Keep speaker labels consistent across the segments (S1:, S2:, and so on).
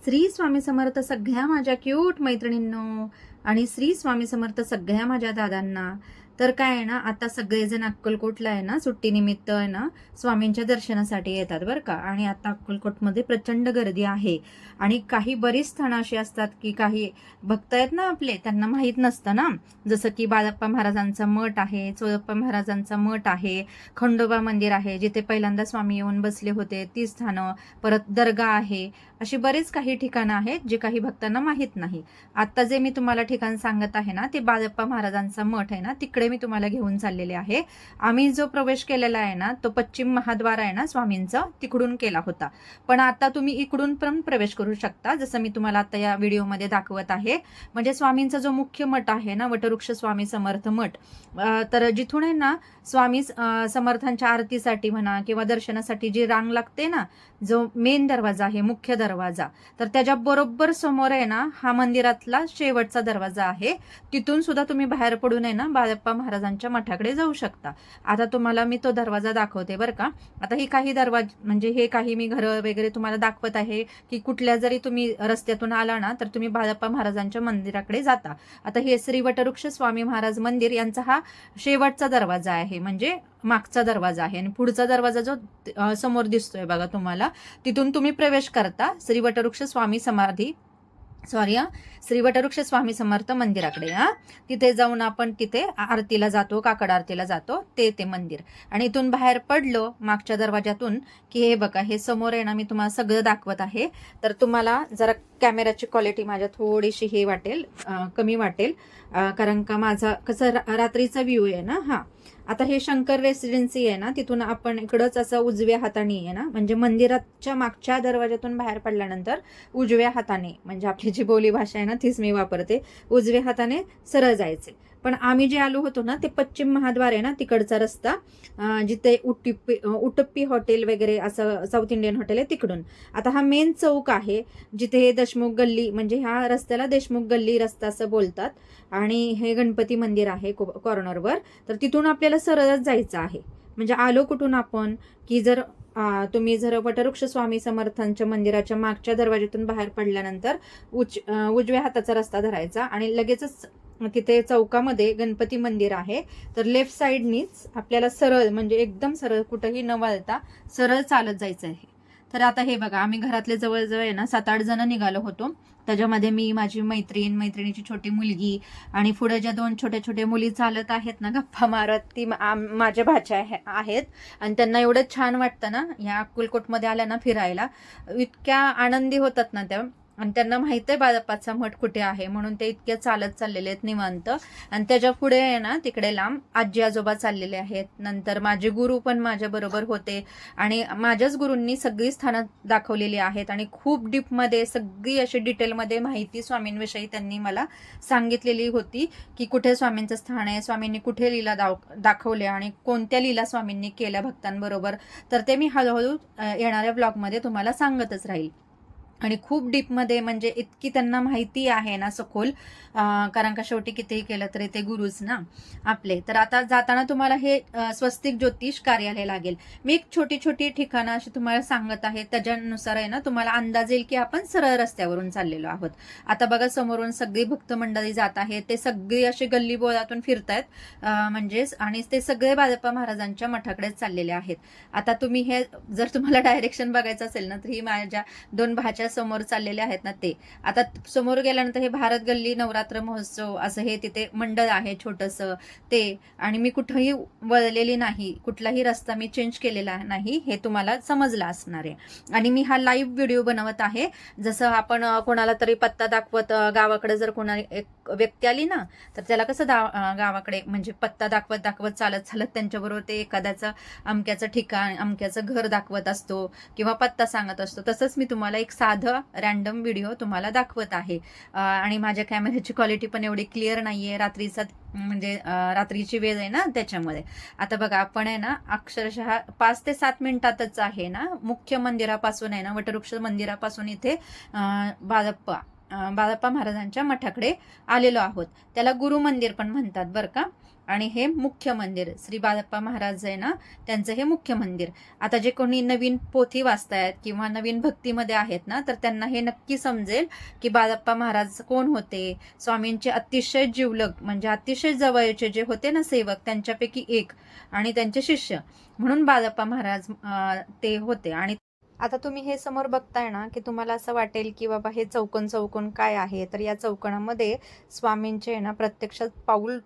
S1: श्री स्वामी समर्थ सगळ्या माझ्या क्यूट मैत्रिणींनो आणि श्री स्वामी समर्थ सगळ्या माझ्या दादांना. तर काय आहे ना, आता सगळेजण अक्कलकोटला आहे ना, सुट्टीनिमित्त आहे ना स्वामींच्या दर्शनासाठी येतात बरं का. आणि आता अक्कलकोटमध्ये प्रचंड गर्दी आहे. आणि काही बरीच स्थानं अशी असतात की काही भक्त आहेत ना आपले, त्यांना माहीत नसतं ना. जसं की बाळप्पा महाराजांचा मठ आहे, चोळप्पा महाराजांचा मठ आहे, खंडोबा मंदिर आहे जिथे पहिल्यांदा स्वामी येऊन बसले होते ती स्थानं, परत दर्गा आहे. अशी बरेच काही ठिकाणं आहेत जे काही भक्तांना माहीत नाही. आता जे मी तुम्हाला ठिकाण सांगत आहे ना, ते बाळप्पा महाराजांचा मठ आहे ना, तिकडे मी तुम्हाला घेऊन चाललेले आहे. आम्ही जो प्रवेश केलेला आहे ना, तो पश्चिम महाद्वार आहे ना स्वामींचा, तिकडून केला होता. पण आता तुम्ही इकडून पण प्रवेश करू शकता, जसं मी तुम्हाला आता या व्हिडिओमध्ये दाखवत आहे. म्हणजे स्वामींचा जो मुख्य मठ आहे ना, वटवृक्ष स्वामी समर्थ मठ, तर जिथून आहे ना स्वामी समर्थांच्या आरतीसाठी म्हणा किंवा दर्शनासाठी जी रांग लागते ना, जो मेन दरवाजा आहे, मुख्य दरवाजा, तर त्याच्या बरोबर समोर आहे ना हा मंदिरातला शेवटचा दरवाजा आहे. तिथून सुद्धा तुम्ही बाहेर पडून आहे ना बाळप्पा महाराजांच्या मठाकडे जाऊ शकता. आता तुम्हाला मी तो दरवाजा दाखवते बरं का. आता ही काही दरवाजा म्हणजे हे काही मी घरं वगैरे तुम्हाला दाखवत आहे की कुठल्या जरी तुम्ही रस्त्यातून आला ना तर तुम्ही बाळप्पा महाराजांच्या मंदिराकडे जाता. आता हे श्री वटवृक्ष स्वामी महाराज मंदिर यांचा हा शेवटचा दरवाजा आहे, म्हणजे मागचा दरवाजा आहे. आणि पुढचा दरवाजा जो समोर दिसतोय बघा तुम्हाला, तिथून तुम्ही प्रवेश करता श्री वटवृक्ष स्वामी श्री वटवृक्ष स्वामी समर्थ मंदिराकडे. तिथे जाऊन आपण तिथे आरतीला जातो, काकड आरतीला जातो, ते मंदिर. आणि इथून बाहेर पडलो मागच्या दरवाजातून की हे बघा, हे समोर आहे ना, मी तुम्हाला सगळं दाखवत आहे. तर तुम्हाला जरा कॅमेराची क्वालिटी माझ्या थोडीशी हे वाटेल, कमी वाटेल, कारण का माझा कसं रात्रीचा व्ह्यू आहे ना. आता हे शंकर रेसिडेन्सी आहे ना, तिथून आपण इकडंच असं उजव्या हाताने आहे ना, म्हणजे मंदिराच्या मागच्या दरवाजातून बाहेर पडल्यानंतर उजव्या हाताने, म्हणजे आपली जी बोली भाषा आहे ना तीच मी वापरते, उजव्या हाताने सरळ जायचे. पण आम्ही जे आलो होतो ना ते पश्चिम महाद्वार आहे ना, तिकडचा रस्ता, जिथे उटप्पी हॉटेल वगैरे असं साऊथ इंडियन हॉटेल आहे तिकडून. आता हा मेन चौक आहे जिथे हे देशमुख गल्ली, म्हणजे ह्या रस्त्याला देशमुख गल्ली रस्ता असं बोलतात. आणि हे गणपती मंदिर आहे कॉर्नरवर. तर तिथून आपल्याला सरळच जायचं आहे. म्हणजे आलो कुठून आपण की जर तुम्ही जर वटवृक्ष स्वामी समर्थांच्या मंदिराच्या मागच्या दरवाज्यातून बाहेर पडल्यानंतर उजव्या हाताचा रस्ता धरायचा आणि लगेचच तिथे चौकामध्ये गणपती मंदिर आहे. तर लेफ्ट साईडनीच आपल्याला सरळ, म्हणजे एकदम सरळ, कुठंही न वळता सरळ चालत जायचं आहे. तर आता हे बघा, आम्ही घरातले जवळजवळ आहे ना 7-8 जण निघालो होतो. त्याच्यामध्ये मी, माझी मैत्रिणीची छोटी मुलगी आणि पुढे ज्या 2 छोट्या मुली चालत आहेत ना गप्पा मारत, ती माझ्या भाच्या आहेत. आणि त्यांना एवढं छान वाटतं ना या अक्कलकोटमध्ये आल्या ना फिरायला, इतक्या आनंदी होतात ना त्या. आणि त्यांना माहित आहे बाळप्पाचा मठ कुठे आहे, म्हणून ते इतके चालत चाललेले आहेत निवांत. आणि त्याच्या पुढे आहे ना तिकडे लांब आजी आजोबा चाललेले आहेत. नंतर माझे गुरु पण माझ्या बरोबर होते आणि माझ्याच गुरूंनी सगळी स्थानं दाखवलेली आहेत आणि खूप डीपमध्ये सगळी अशी डिटेलमध्ये माहिती स्वामींविषयी त्यांनी मला सांगितलेली होती की कुठे स्वामींचं स्थान आहे, स्वामींनी कुठे लीला दाखवल्या आणि कोणत्या लीला स्वामींनी केल्या भक्तांबरोबर. तर ते मी हळूहळू येणाऱ्या ब्लॉगमध्ये तुम्हाला सांगतच राहील. आणि खूप डीपमध्ये, म्हणजे इतकी त्यांना माहिती आहे ना सखोल, कारण का शेवटी कितीही केलं तरी ते गुरुच ना आपले. तर आता जाताना तुम्हाला हे स्वस्तिक ज्योतिष कार्यालय लागेल. मी एक छोटी ठिकाणं अशी तुम्हाला सांगत आहे, त्याच्यानुसार आहे ना तुम्हाला अंदाज येईल की आपण सरळ रस्त्यावरून चाललेलो आहोत. आता बघा, समोरून सगळी भक्त मंडळी जात आहेत, ते सगळी अशी गल्ली बोळातून फिरतायत, म्हणजेच, आणि ते सगळे बाळप्पा महाराजांच्या मठाकडे चाललेले आहेत. आता तुम्ही हे जर तुम्हाला डायरेक्शन बघायचं असेल ना, तर ही माझ्या 2 भाच्या समोर चाललेले आहेत ना ते. आता समोर गेल्यानंतर हे भारत गल्ली नवरात्र महोत्सव असं हे तिथे मंडळ आहे छोटंसं ते. आणि मी कुठंही वळलेली नाही, कुठलाही रस्ता मी चेंज केलेला नाही, हे तुम्हाला समजलं असणार आहे. आणि मी हा लाईव्ह व्हिडिओ बनवत आहे. जसं आपण कोणाला तरी पत्ता दाखवत, गावाकडे जर कोणा एक व्यक्ती आली ना, तर त्याला कसं गावाकडे म्हणजे पत्ता दाखवत चालत त्यांच्याबरोबर ते एखाद्याचं अमक्याचं ठिकाण, अमक्याचं घर दाखवत असतो किंवा पत्ता सांगत असतो. तसंच मी तुम्हाला एक साधं रॅन्डम व्हिडिओ तुम्हाला दाखवत आहे. आणि माझ्या कॅमेऱ्याची क्वालिटी पण एवढी क्लिअर नाहीये, रात्रीची वेळ आहे ना त्याच्यामुळे. आता बघा, आपण आहे ना अक्षरशः 5 ते 7 मिनिटातच आहे ना मुख्य मंदिरापासून आहे ना, वटवृक्ष मंदिरापासून इथे बाळप्पा महाराजांच्या मठाकडे आलेलो आहोत. त्याला गुरु मंदिर पण म्हणतात बरं का. आणि हे मुख्य मंदिर श्री बाळप्पा महाराज आहे ना, त्यांचं हे मुख्य मंदिर. आता जे कोणी नवीन पोथी वाचतायत किंवा नवीन भक्तीमध्ये आहेत ना, तर त्यांना हे नक्की समजेल की बाळप्पा महाराज कोण होते. स्वामींचे अतिशय जिवलग म्हणजे अतिशय जवळचे जे होते ना सेवक, त्यांच्यापैकी एक आणि त्यांचे शिष्य म्हणून बाळप्पा महाराज ते होते. आणि आता तुम्ही हे समोर बघताय ना, की तुम्हाला असं वाटेल की बाबा हे चौकोन चौकोन काय आहे. तर या चौकोनामध्ये स्वामींचे ना प्रत्यक्षात पाऊल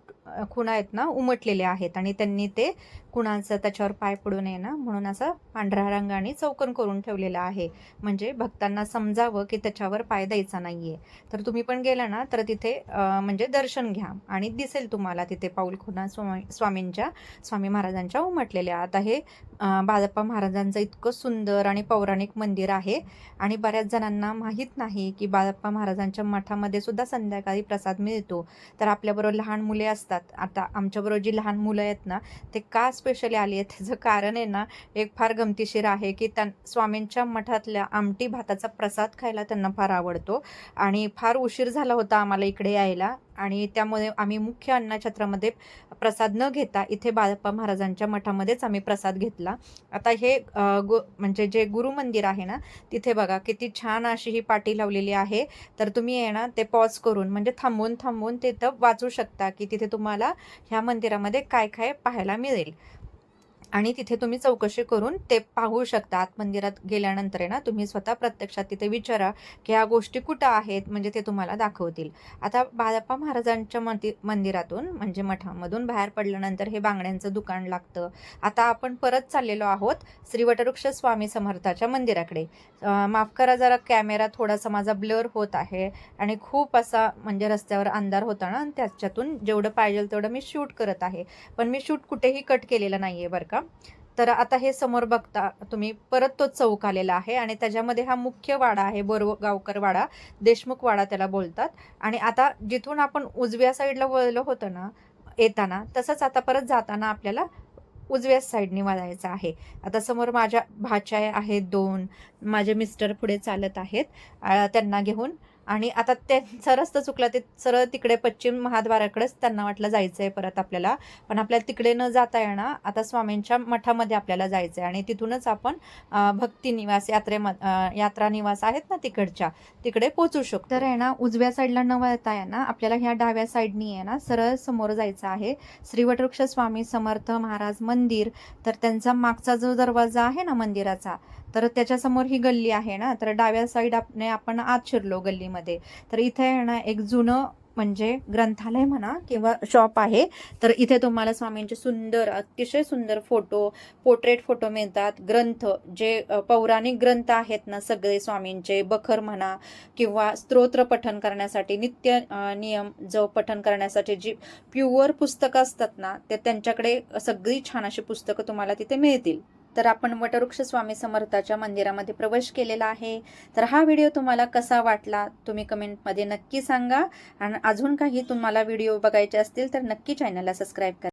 S1: खुणा आहेत ना उमटलेले आहेत आणि त्यांनी ते कुणाचं त्याच्यावर पाय पडू नये ना म्हणून असं पांढऱ्या रंगाने चौकोन करून ठेवलेलं आहे. म्हणजे भक्तांना समजावं की त्याच्यावर पाय द्यायचा नाहीये. तर तुम्ही पण गेला ना तर तिथे म्हणजे दर्शन घ्या आणि दिसेल तुम्हाला तिथे पाऊल खुणा स्वामी महाराजांच्या उमटलेल्या. आता हे बाळप्पा महाराजांचं इतकं सुंदर आणि पौराणिक मंदिर आहे आणि बऱ्याच जणांना माहीत नाही की बाळप्पा महाराजांच्या मठामध्ये सुद्धा संध्याकाळी प्रसाद मिळतो. तर आपल्याबरोबर लहान मुले असतात. आता आमच्याबरोबर जी लहान मुलं आहेत ना, ते का स्पेशली आली आहेत त्याचं कारण आहे ना, एक फार गमतीशीर आहे की स्वामींच्या मठातल्या आमटी भाताचा प्रसाद खायला त्यांना फार आवडतो आणि फार उशीर झाला होता आम्हाला इकडे यायला आणि त्यामुळे आम्ही मुख्य अन्नछत्रामध्ये प्रसाद न घेता इथे बाळप्पा महाराजांच्या मठामध्येच आम्ही प्रसाद घेतला. आता हे म्हणजे जे गुरु मंदिर आहे ना, तिथे बघा किती छान अशी ही पाटी लावलेली आहे. तर तुम्ही आहे ना ते पॉज करून म्हणजे थांबून तिथं वाचू शकता की तिथे तुम्हाला ह्या मंदिरामध्ये काय काय पाहायला मिळेल आणि तिथे तुम्ही चौकशी करून ते पाहू शकता. आत मंदिरात गेल्यानंतर आहे ना, तुम्ही स्वतः प्रत्यक्षात तिथे विचारा की ह्या गोष्टी कुठं आहेत, म्हणजे ते तुम्हाला दाखवतील. आता बाळप्पा महाराजांच्या मंदिरातून म्हणजे मठामधून बाहेर पडल्यानंतर हे बांगड्यांचं दुकान लागतं. आता आपण परत चाललेलो आहोत श्री वटवृक्ष स्वामी समर्थाच्या मंदिराकडे. माफ करा जरा कॅमेरा थोडासा माझा ब्लर होत आहे आणि खूप असा म्हणजे रस्त्यावर अंधार होता ना, त्याच्यातून जेवढं पाहिजे तेवढं मी शूट करत आहे. पण मी शूट कुठेही कट केलेलं नाहीये बरं का. तर आता हे समोर बघता तुम्ही परत तो चौक आलेला आहे आणि त्याच्यामध्ये हा मुख्य वाडा आहे, बोरगावकर वाडा, देशमुख वाडा त्याला बोलतात. आणि आता जिथून आपण उजव्या साईडला वळलो होतं ना येताना, तसंच आता परत जाताना आपल्याला उजव्या साईडने वळायचं आहे. आता समोर माझ्या भाच्या आहेत 2, माझे मिस्टर पुढे चालत आहेत त्यांना घेऊन. आणि आता त्यांचा रस्ता चुकला, ते सरळ तिकडे पश्चिम महाद्वाराकडेच त्यांना वाटलं जायचं आहे परत आपल्याला. पण आपल्याला तिकडे न जाता येणार, आता स्वामींच्या मठामध्ये आपल्याला जायचं आहे आणि तिथूनच आपण भक्ती निवास यात्रा निवास आहेत ना तिकडच्या, तिकडे पोचू शकतो. तर आहे ना उजव्या साईडला न वळता आहे ना आपल्याला ह्या डाव्या साईडनी आहे ना सरळ समोर जायचं आहे. श्री वटवृक्ष स्वामी समर्थ महाराज मंदिर. तर त्यांचा मागचा जो दरवाजा आहे ना मंदिराचा, तर त्याच्यासमोर ही गल्ली आहे ना, तर डाव्या साईडने आपण आत शिरलो गल्लीमध्ये. तर इथे आहे ना एक जुनं म्हणजे ग्रंथालय म्हणा किंवा शॉप आहे. तर इथे तुम्हाला स्वामींचे सुंदर अतिशय सुंदर पोर्ट्रेट फोटो मिळतात. ग्रंथ जे पौराणिक ग्रंथ आहेत ना सगळे स्वामींचे, बखर म्हणा किंवा स्तोत्र पठण करण्यासाठी नित्य नियम जो पठण करण्यासाठी जी प्युअर पुस्तकं असतात ना, ते त्यांच्याकडे सगळी छान अशी पुस्तकं तुम्हाला तिथे मिळतील. तर आपण वटवृक्ष स्वामी समर्थाच्या मंदिरामध्ये प्रवेश केलेला आहे. तर हा व्हिडिओ तुम्हाला कसा वाटला तुम्ही कमेंटमध्ये नक्की सांगा आणि अजून काही तुम्हाला व्हिडिओ बघायचे असतील तर नक्की चॅनलला सबस्क्राईब करा.